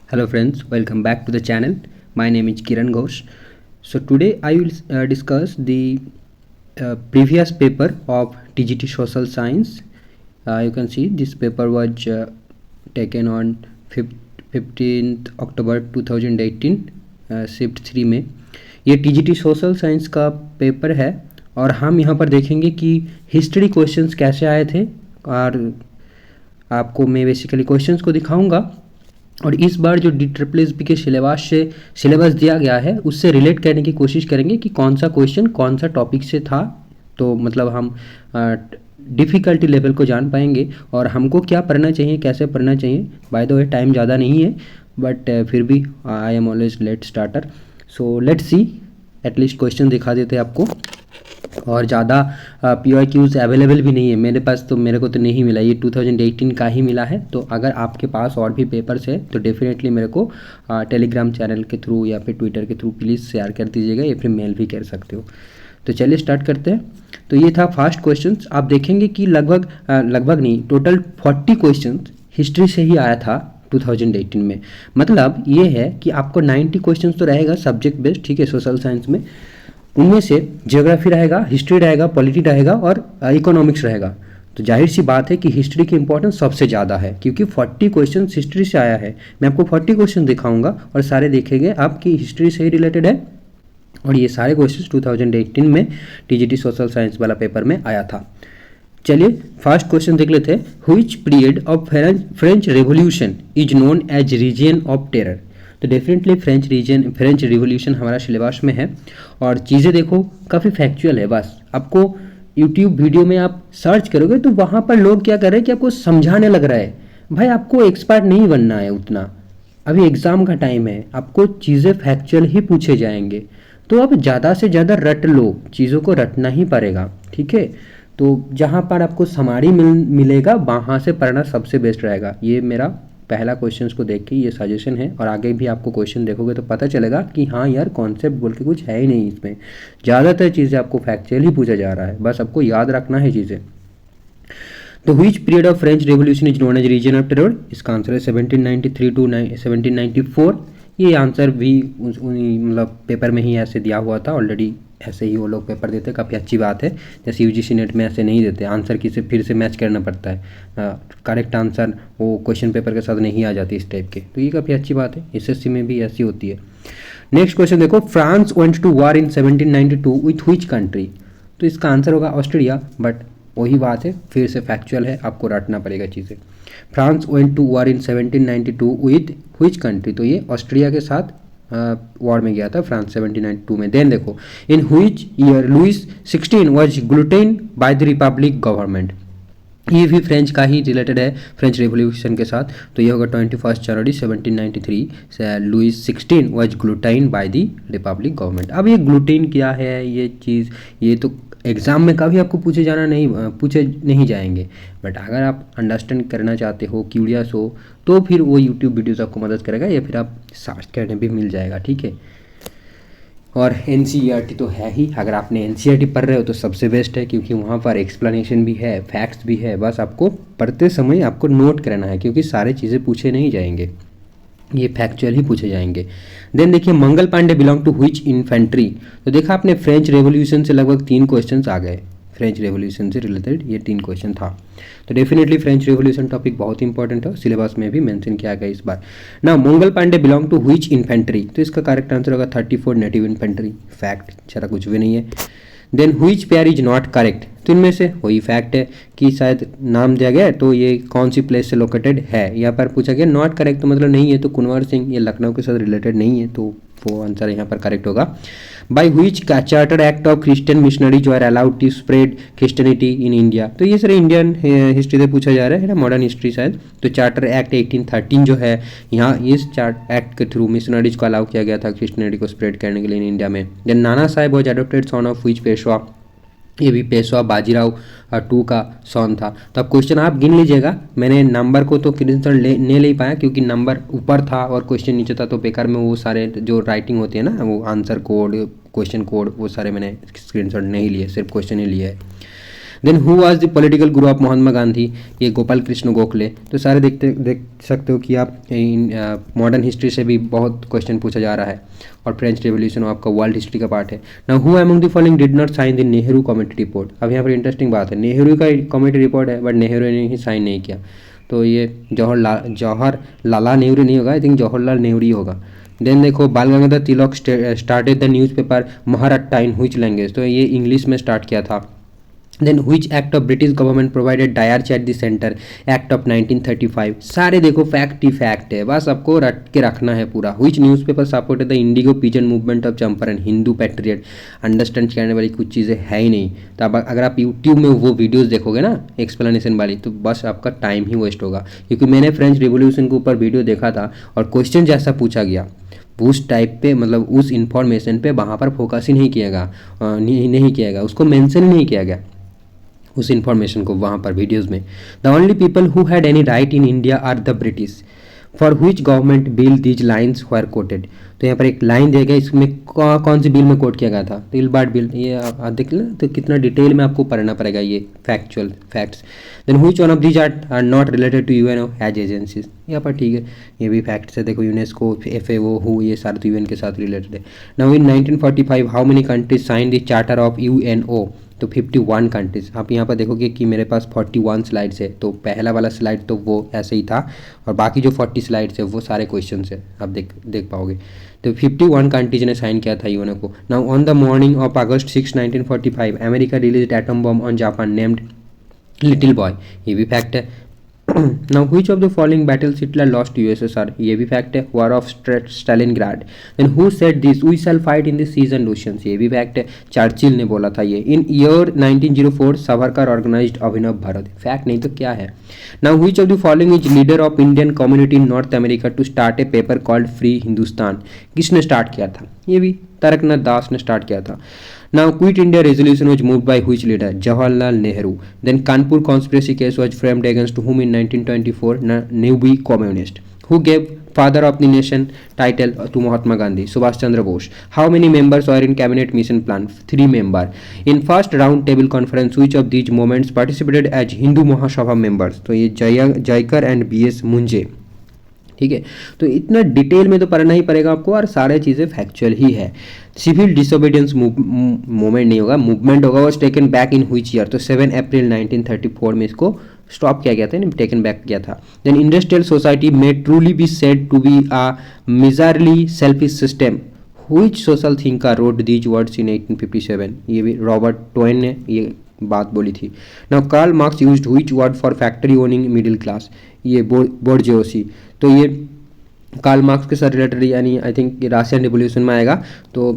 Hello friends, welcome back to the channel. My name is Kiran Ghosh. So today I will discuss the previous paper of TGT Social Science. You can see this paper was taken on 15th October 2018 shift 3 में. ये TGT social science का paper है और हम यहाँ पर देखेंगे कि हिस्ट्री क्वेश्चंस कैसे आए थे और आपको मैं बेसिकली क्वेश्चंस को दिखाऊंगा और इस बार जो DSSS के सिलेबस दिया गया है उससे रिलेट करने की कोशिश करेंगे कि कौन सा क्वेश्चन कौन सा टॉपिक से था. तो मतलब हम डिफ़िकल्टी लेवल को जान पाएंगे और हमको क्या पढ़ना चाहिए, कैसे पढ़ना चाहिए. बाय द वे टाइम ज़्यादा नहीं है बट फिर भी I am always late starter. So let's see. At least question दिखा देते हैं आपको. और ज़्यादा PYQs अवेलेबल भी नहीं है मेरे पास, तो मेरे को तो नहीं मिला. ये 2018 का ही मिला है. तो अगर आपके पास और भी पेपर्स है तो डेफिनेटली मेरे को टेलीग्राम चैनल के थ्रू या फिर ट्विटर के थ्रू प्लीज़ शेयर कर दीजिएगा या फिर मेल भी कर सकते हो. तो चलिए स्टार्ट करते हैं. तो ये था फर्स्ट क्वेश्चन. आप देखेंगे कि लगभग नहीं, टोटल 40 क्वेश्चन हिस्ट्री से ही आया था 2018 में. मतलब ये है कि आपको 90 क्वेश्चन तो रहेगा सब्जेक्ट बेस्ड, ठीक है, सोशल साइंस में. उनमें से ज्योग्राफी रहेगा, हिस्ट्री रहेगा, पॉलिटी रहेगा और इकोनॉमिक्स रहेगा. तो जाहिर सी बात है कि हिस्ट्री की इंपॉर्टेंस सबसे ज़्यादा है क्योंकि 40 क्वेश्चन हिस्ट्री से आया है. मैं आपको 40 क्वेश्चन दिखाऊंगा और सारे देखेंगे आपकी हिस्ट्री से ही रिलेटेड है. और ये सारे क्वेश्चन 2018 में TGT सोशल साइंस वाला पेपर में आया था. चलिए फर्स्ट क्वेश्चन देख लेते हैं. Which period of French revolution is known as reign of terror. तो डेफिनेटली फ्रेंच रिवोल्यूशन हमारा सिलेबस में है और चीज़ें देखो काफ़ी फैक्चुअल है. बस आपको यूट्यूब वीडियो में आप सर्च करोगे तो वहाँ पर लोग क्या कर रहे हैं कि आपको समझाने लग रहा है. भाई आपको एक्सपर्ट नहीं बनना है उतना. अभी एग्ज़ाम का टाइम है, आपको चीज़ें फैक्चुअल ही पूछे जाएंगे. तो आप ज़्यादा से ज़्यादा रट लो, चीज़ों को रटना ही पड़ेगा, ठीक है. तो जहाँ पर आपको समारी मिलेगा वहाँ से पढ़ना सबसे बेस्ट रहेगा. ये मेरा पहला क्वेश्चन को देख के ये सजेशन है और आगे भी आपको क्वेश्चन देखोगे तो पता चलेगा कि हाँ यार कॉन्सेप्ट बोल के कुछ है ही नहीं इसमें. ज़्यादातर चीज़ें आपको फैक्चुअल ही पूछा जा रहा है, बस आपको याद रखना है चीज़ें. तो which period of French revolution is known as reign of terror. इसका आंसर है 1793 टू 1794. ये आंसर भी मतलब पेपर में ही ऐसे दिया हुआ था ऑलरेडी. ऐसे ही वो लोग पेपर देते, काफ़ी अच्छी बात है. जैसे UGC नेट में ऐसे नहीं देते, आंसर किसे फिर से मैच करना पड़ता है. करेक्ट आंसर वो क्वेश्चन पेपर के साथ नहीं आ जाती इस टाइप के. तो ये काफ़ी अच्छी बात है. SSC में भी ऐसी होती है. नेक्स्ट क्वेश्चन देखो. France went to war in 1792 with which country. तो इसका आंसर होगा ऑस्ट्रेलिया. बट वही बात है, फिर से फैक्चुअल है, आपको रटना पड़ेगा चीज़ें. France went to war in 1792 with which country. तो ये ऑस्ट्रिया के साथ वॉर में गया था फ्रांस 1792 में. देन देखो. In which year Louis 16 was guillotined by the republic government. ये भी फ्रेंच का ही रिलेटेड है, फ्रेंच रेवोल्यूशन के साथ. तो ये होगा 21 जनवरी 1793 Louis 16 was guillotined by the republic government. अब ये ग्लूटेन क्या है, ये चीज़, ये तो एग्ज़ाम में कभी आपको पूछे नहीं जाएंगे. बट अगर आप अंडरस्टैंड करना चाहते हो, क्यूरियस हो, तो फिर वो यूट्यूब वीडियोज़ आपको मदद करेगा या फिर आप सर्च करने भी मिल जाएगा, ठीक है. और NCERT तो है ही. अगर आपने NCERT पढ़ रहे हो तो सबसे बेस्ट है क्योंकि वहाँ पर एक्सप्लेनेशन भी है, फैक्ट्स भी है. बस आपको पढ़ते समय आपको नोट करना है क्योंकि सारे चीज़ें पूछे नहीं जाएंगे, ये फैक्चुअल ही पूछे जाएंगे. देन देखिए Mangal Pandey belong to which infantry. तो देखा आपने फ्रेंच रेवोल्यूशन से लगभग 3 क्वेश्चंस आ गए. फ्रेंच रेवोल्यूशन से रिलेटेड ये 3 क्वेश्चन था. तो डेफिनेटली फ्रेंच रेवोल्यूशन टॉपिक बहुत इंपॉर्टेंट है, सिलेबस में भी मेंशन किया गया इस बार. ना Mangal Pandey belong to which infantry. तो इसका करेक्ट आंसर होगा 34 नेटिव इन्फेंट्री. फैक्ट सारा कुछ भी नहीं है. Then which pair is not correct. तो इनमें से वही फैक्ट है कि शायद नाम दिया गया तो ये कौन सी प्लेस से लोकेटेड है. यहाँ पर पूछा गया नॉट करेक्ट, तो मतलब नहीं है. तो कुंवर सिंह ये लखनऊ के साथ रिलेटेड नहीं है, तो वो आंसर यहाँ पर करेक्ट होगा. By which charter act of Christian missionaries were allowed to spread Christianity in India. तो ये सारे इंडियन हिस्ट्री से पूछा जा रहा है ना, मॉडर्न हिस्ट्री शायद. तो चार्टर एक्ट 1813 जो है, यहाँ इस चार्ट एक्ट के थ्रू मिशनरीज को अलाउ किया गया था क्रिश्चियनिटी को स्प्रेड करने के लिए इन इंडिया में. Then Nana Sahib was adopted son of which Peshwa. ये भी पेशवा बाजीराव 2 का सॉन था. तो अब क्वेश्चन आप गिन लीजिएगा. मैंने नंबर को तो स्क्रीनशॉट नहीं ले पाया क्योंकि नंबर ऊपर था और क्वेश्चन नीचे था, तो बेकार में वो सारे जो राइटिंग होती है ना, वो आंसर कोड, क्वेश्चन कोड, वो सारे मैंने स्क्रीनशॉट नहीं लिए, सिर्फ क्वेश्चन ही लिए है. Then who was the political guru of Mahatma Gandhi, ये गोपाल कृष्ण गोखले। तो सारे देख सकते हो कि आप मॉडर्न हिस्ट्री से भी बहुत क्वेश्चन पूछा जा रहा है, और फ्रेंच रेवोल्यूशन आपका वर्ल्ड हिस्ट्री का पार्ट है। Now who among the following did not sign the Nehru committee report. अब यहाँ पर इंटरेस्टिंग बात है, नेहरू का कमेटी रिपोर्ट है बट नेहरू ने ही साइन नहीं किया, तो ये जवाहर लाला नेहरू नहीं होगा, आई थिंक जवाहरलाल नेहरू ही होगा। देन देखो Bal Gangadhar Tilak started the newspaper Maharashtra in which language, तो ये इंग्लिश में स्टार्ट किया था। Then which act of British government provided diarchy at the centre, act of 1935। सारे देखो फैक्ट ही फैक्ट है, बस आपको रट के रखना है पूरा। Which newspaper supported the Indigo pigeon movement of Champaran, Hindu patriot. Understand करने वाली कुछ चीज़ें है ही नहीं, तो अब अगर आप यूट्यूब में वो वीडियोज़ देखोगे ना एक्सप्लेनेशन वाली, तो बस आपका टाइम ही वेस्ट होगा। क्योंकि मैंने फ्रेंच रिवोल्यूशन के ऊपर वीडियो देखा था और क्वेश्चन जैसा पूछा गया उस टाइप पे, मतलब उस इंफॉर्मेशन पे वहाँ पर फोकस ही नहीं किया गया, उसको मेंशन ही नहीं किया गया उस इंफॉर्मेशन को वहाँ पर वीडियोज़ में। The only people who had any right in India are the British, for which government bill these lines were quoted. तो यहाँ पर एक लाइन दिया गया, इसमें कौन सी बिल में कोट किया गया था, तिलबाट बिल। ये आप देख लें तो कितना डिटेल में आपको पढ़ना पड़ेगा ये factual facts. Then which one of these are not related to UNO as agencies, यहाँ पर ठीक है, ये भी फैक्ट्स है। देखो यूनेस्को, FAO, हु, ये सारे तो यूएन के साथ रिलेटेड है। Now in 1945 how many countries sign the charter of UNO, तो 51 कंट्रीज। आप यहाँ पर देखोगे कि मेरे पास 41 स्लाइड्स है, तो पहला वाला स्लाइड तो वो ऐसे ही था, और बाकी जो 40 स्लाइड्स है वो सारे क्वेश्चन है, आप देख पाओगे। तो 51 कंट्रीज ने साइन किया था यूएनओ को। Now on the morning of August 6, 1945 America release atom bomb on Japan named little boy, ये भी फैक्ट है। Now which of the following battles Hitler lost to USSR, ये भी फैक्ट है। War of Stalingrad, then who said this, we shall fight in the seas and oceans, ये भी fact है, Churchill ने बोला था ये। In year 1904 Savarkar organized Abhinav Bharat, fact नहीं तो क्या है। Now which of the following is leader of Indian community in North America to start a paper called Free Hindustan, किसने स्टार्ट किया था, ये भी तारकनाथ दास ने स्टार्ट किया था। Now Quit India resolution was moved by which leader, Jawaharlal Nehru. Then Kanpur conspiracy case was framed against whom in 1924, Newbie communist. Who gave father of the nation title to Mahatma Gandhi, Subhash Chandra Bose. How many members were in cabinet mission plan, 3 members. In first round table conference which of these movements participated as Hindu Mahasabha members, तो ये Jayakar and BS Moonje, ठीक है। तो इतना detail में तो पढ़ना ही पड़ेगा आपको, और सारे चीज़ें फैक्चुअल ही है। सिविल डिसोबीडियंस मूवमेंट नहीं होगा, मूवमेंट होगा, was taken back in which year, तो 7 अप्रैल 1934 में इसको स्टॉप किया गया था, टेकन बैक किया था। Then industrial society may truly be said to be a miserly selfish system, which social thinker wrote these words in 1857, ये भी रॉबर्ट टोइन ने ये बात बोली थी। Now Karl Marx used which word for factory owning middle class, ये bourgeoisie, तो ये कार्ल मार्क्स के साथ रिलेटेड, यानी आई थिंक रशियन रिवोल्यूशन में आएगा, तो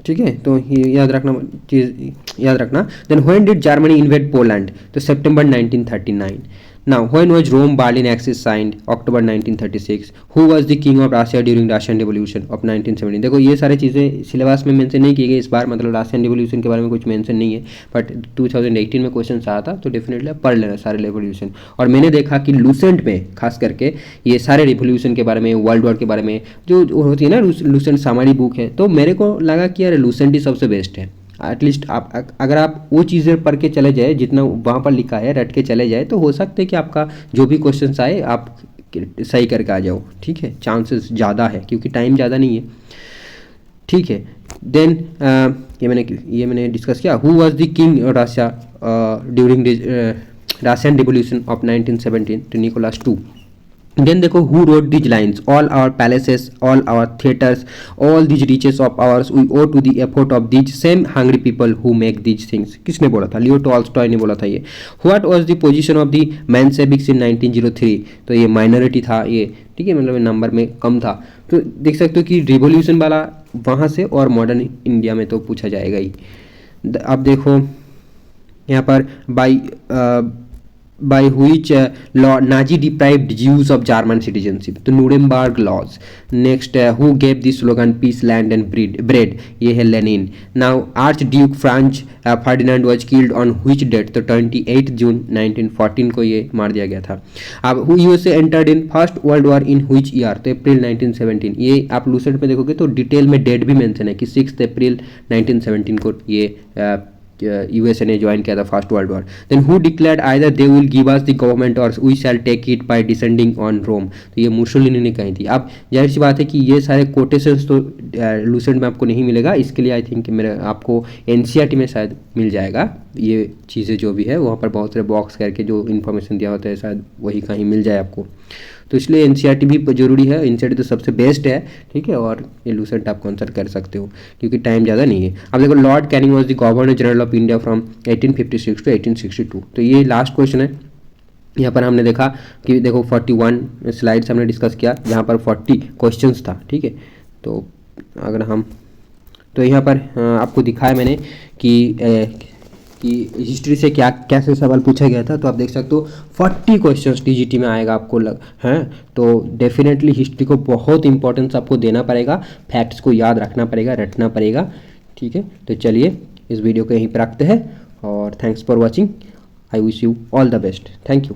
ठीक है, तो ये याद रखना। Then when did Germany invade Poland, तो सितंबर 1939। Now, when was Rome Berlin Axis signed? October 1936. Who was the king of Russia during Russian Revolution of 1917? देखो ये सारी चीज़ें सिलेबस में मेंशन नहीं की गई इस बार, मतलब रशियन रिवोल्यूशन के बारे में कुछ मेंशन नहीं है, बट 2018 में क्वेश्चन आया था, तो डेफिनेटली आप पढ़ लेना सारे रिवोल्यूशन। और मैंने देखा कि लूसेंट में खास करके ये सारे रिवोल्यूशन के बारे में, वर्ल्ड वॉर के बारे में जो होती है ना, लूसेंट सामारी बुक है, तो मेरे को लगा कि यार लूसेंट ही सबसे बेस्ट है। एटलीस्ट आप अगर आप वो चीज़ें पढ़ के चले जाए जितना वहाँ पर लिखा है, रट के चले जाए, तो हो सकता है कि आपका जो भी क्वेश्चन आए आप सही करके आ जाओ, ठीक है, चांसेस ज़्यादा है क्योंकि टाइम ज़्यादा नहीं है, ठीक है। देन ये मैंने डिस्कस किया। Who was the king Russia during Russian revolution of 1917, तो निकोलस II। Then देखो who wrote these lines, all our palaces, all our theaters, all these riches of ours we owe to the effort of these same hungry people who make these things, किसने बोला था, Leo Tolstoy ने बोला था ये। What was the position of the मेंशेविक्स in 1903, तो ये minority था ये, ठीक है, मतलब नंबर में कम था। तो देख सकते हो कि रिवोल्यूशन वाला वहाँ से और मॉडर्न इंडिया में तो पूछा जाएगा ही। अब देखो यहाँ पर by which law Nazi deprived Jews of German citizenship, तो Nuremberg laws. Next who gave the slogan peace land and bread, ये है Lenin. Now arch Duke French Ferdinand was killed on which date, तो 28 जून 1914 को ये मार दिया गया था। अब USA entered in first world war in which year, तो अप्रैल 1917। ये आप लूसेंट में देखोगे तो डिटेल में डेट भी मेंशन है कि 6 अप्रैल 1917 को ये यूएसए ने ज्वाइन किया था first world war. Then who declared either they will give us the government और we shall take it by descending on Rome. तो ये मुसोलिनी ने कही थी। अब जाहिर सी बात है कि ये सारे कोटेशंस तो लूसेंट में आपको नहीं मिलेगा, इसके लिए आई थिंक मेरे आपको एनसीईआरटी में शायद मिल जाएगा ये चीज़ें जो भी है, वहाँ पर बहुत सारे बॉक्स करके जो इन्फॉर्मेशन दिया होता है शायद वही कहीं मिल जाए आपको। तो इसलिए एनसीईआरटी भी जरूरी है, एनसीईआरटी तो सबसे बेस्ट है, ठीक है। और ये लूसेंट आप कंसल्ट कर सकते हो क्योंकि टाइम ज़्यादा नहीं है। अब देखो Lord Canning was the governor general of India from 1856 to 1862। तो ये लास्ट क्वेश्चन है। यहाँ पर हमने देखा कि देखो 41 स्लाइड्स हमने डिस्कस किया, जहाँ पर 40 क्वेश्चंस था, ठीक है। तो अगर हम तो यहाँ पर आपको दिखाया मैंने कि हिस्ट्री से क्या कैसे सवाल पूछा गया था। तो आप देख सकते हो 40 क्वेश्चंस टीजीटी में आएगा आपको हैं। तो डेफिनेटली हिस्ट्री को बहुत इंपॉर्टेंस आपको देना पड़ेगा, फैक्ट्स को याद रखना पड़ेगा, रटना पड़ेगा, ठीक है। तो चलिए इस वीडियो को यहीं पर रखते हैं और thanks for watching. I wish you all the best. Thank you.